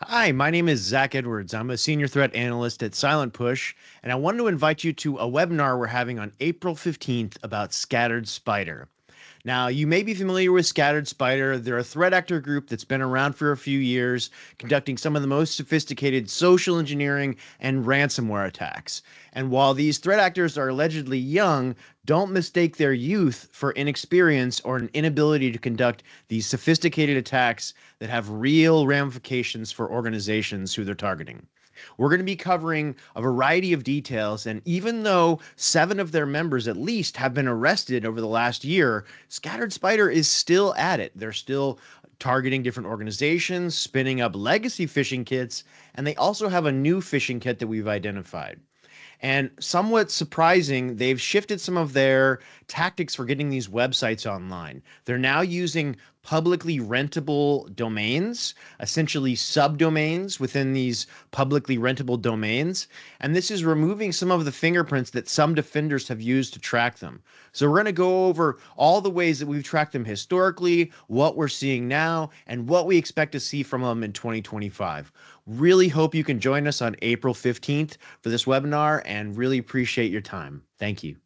Hi, my name is Zach Edwards. I'm a senior threat analyst at Silent Push, and I wanted to invite you to a webinar we're having on April 15th about Scattered Spider. Now, you may be familiar with Scattered Spider. They're a threat actor group that's been around for a few years, conducting some of the most sophisticated social engineering and ransomware attacks. And while these threat actors are allegedly young, don't mistake their youth for inexperience or an inability to conduct these sophisticated attacks that have real ramifications for organizations who they're targeting. We're going to be covering a variety of details, and even though 7 of their members at least have been arrested over the last year, Scattered Spider is still at it. They're still targeting different organizations, spinning up legacy phishing kits, and they also have a new phishing kit that we've identified. And somewhat surprising, they've shifted some of their tactics for getting these websites online. They're now using publicly rentable domains, essentially subdomains within these publicly rentable domains. And this is removing some of the fingerprints that some defenders have used to track them. So we're going to go over all the ways that we've tracked them historically, what we're seeing now, and what we expect to see from them in 2025. Really hope you can join us on April 15th for this webinar and really appreciate your time. Thank you.